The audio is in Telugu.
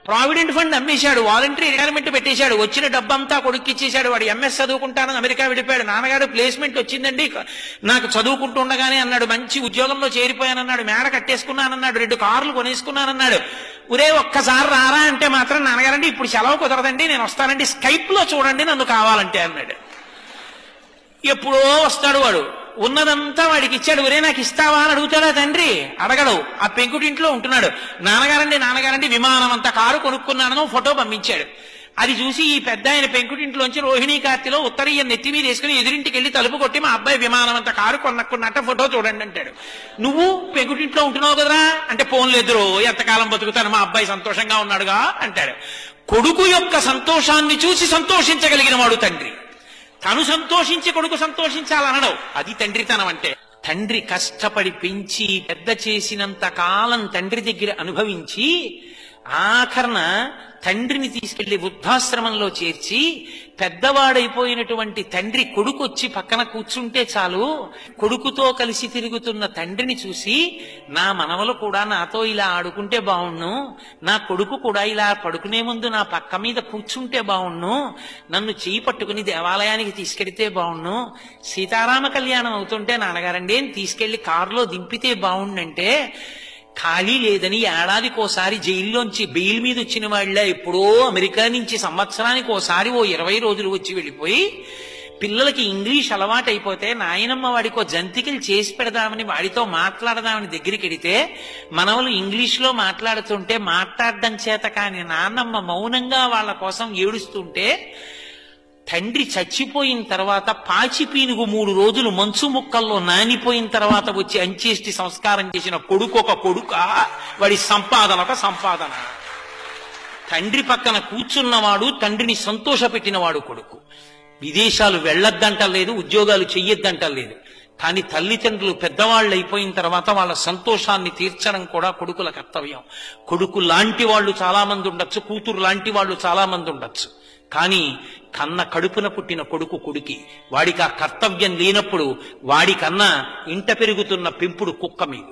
ప్రావిడెంట్ ఫండ్ అమ్మేశాడు, వాలంటరీ రిటైర్మెంట్ పెట్టేశాడు, వచ్చిన డబ్బంతా కొడుక్కి ఇచ్చేశాడు. వాడు ఎంఎస్ చదువుకుంటానని అమెరికా విడిపోయాడు. నాన్నగారు ప్లేస్మెంట్ వచ్చిందండి నాకు చదువుకుంటూ ఉండగానే అన్నాడు, మంచి ఉద్యోగంలో చేరిపోయానన్నాడు, మేడ కట్టేసుకున్నానన్నాడు, 2 కార్లు కొనేసుకున్నానన్నాడు. ఒరే ఒక్కసారి రారా అంటే మాత్రం నాన్నగారండి ఇప్పుడు సెలవు కుదరదండి, నేను వస్తానండి, స్కైప్ లో చూడండి నన్ను కావాలంటే అన్నాడు. ఎప్పుడో వస్తాడు వాడు, ఉన్నదంతా వాడికి ఇచ్చాడు. ఒరే నాకు ఇస్తావా అని అడుగుతాడా తండ్రి? అడగడు. ఆ పెంకుటింట్లో ఉంటున్నాడు. నాన్నగారండి విమానం అంత కారు కొనుక్కున్నానో ఫోటో పంపించాడు. అది చూసి ఈ పెద్ద ఆయన పెంకుటింట్లోంచి రోహిణీ కార్తెలో ఉత్తరీయం నెత్తి మీద వేసుకుని ఎదురింటికి వెళ్ళి తలుపు కొట్టి మా అబ్బాయి విమానం అంత కారు కొనుక్కున్నట్ట ఫోటో చూడండి అంటాడు. నువ్వు పెంకుటింట్లో ఉంటున్నావు కదరా అంటే, పోన్లేదురో ఎంతకాలం బతుకుతాను, మా అబ్బాయి సంతోషంగా ఉన్నాడుగా అంటాడు. కొడుకు యొక్క సంతోషాన్ని చూసి సంతోషించగలిగిన వాడు తండ్రి. తను సంతోషించి కొడుకు సంతోషించాలనడం అది తండ్రితనం అంటే. తండ్రి కష్టపడి పెంచి పెద్ద చేసినంత కాలం తండ్రి దగ్గర అనుభవించి ఆఖరణ తండ్రిని తీసుకెళ్లి వృద్ధాశ్రమంలో చేర్చి పెద్దవాడైపోయినటువంటి తండ్రి కొడుకు వచ్చి పక్కన కూర్చుంటే చాలు, కొడుకుతో కలిసి తిరుగుతున్న తండ్రిని చూసి నా మనవలు కూడా నాతో ఇలా ఆడుకుంటే బావుణ్ణు, నా కొడుకు కూడా ఇలా పడుకునే ముందు నా పక్క మీద కూర్చుంటే బావుణ్ణు, నన్ను చేయి పట్టుకుని దేవాలయానికి తీసుకెడితే బావుణ్ణు, సీతారామ కళ్యాణం అవుతుంటే నాన్నగారండి తీసుకెళ్లి కారులో దింపితే బావుండంటే, ఖాళీ లేదని ఏడాదికోసారి జైల్లోంచి బెయిల్ మీద వచ్చిన వాళ్ళ ఎప్పుడో అమెరికా నుంచి సంవత్సరానికి ఓసారి 20 రోజులు వచ్చి వెళ్ళిపోయి పిల్లలకి ఇంగ్లీష్ అలవాటు అయిపోతే నాయనమ్మ వాడికో జంతికలు చేసి పెడదామని వాడితో మాట్లాడదామని దగ్గరికి వెడితే మనవలు ఇంగ్లీష్లో మాట్లాడుతుంటే మాట్లాడడం చేత కాని నాన్నమ్మ మౌనంగా వాళ్ళ కోసం ఏడుస్తుంటే, తండ్రి చచ్చిపోయిన తర్వాత పాచి పీనుగు 3 రోజులు మంచు ముక్కల్లో నానిపోయిన తర్వాత వచ్చి అంచేష్టి సంస్కారం చేసిన కొడుకు ఒక కొడుక, వాడి సంపాదన ఒక సంపాదన. తండ్రి పక్కన కూర్చున్నవాడు తండ్రిని సంతోషపెట్టినవాడు కొడుకు. విదేశాలు వెళ్ళొద్దంటలేదు, ఉద్యోగాలు చెయ్యొద్దంటలేదు, కానీ తల్లిదండ్రులు పెద్దవాళ్ళు అయిపోయిన తర్వాత వాళ్ళ సంతోషాన్ని తీర్చడం కూడా కొడుకుల కర్తవ్యం. కొడుకు లాంటి వాళ్ళు చాలా మంది ఉండొచ్చు, కూతురు లాంటి వాళ్ళు చాలా మంది ఉండొచ్చు, కానీ కన్న కడుపున పుట్టిన కొడుకు కొడుకి. వాడికి ఆ కర్తవ్యం లేనప్పుడు వాడికన్నా ఇంట పెరుగుతున్న పెంపుడు కుక్క మీద.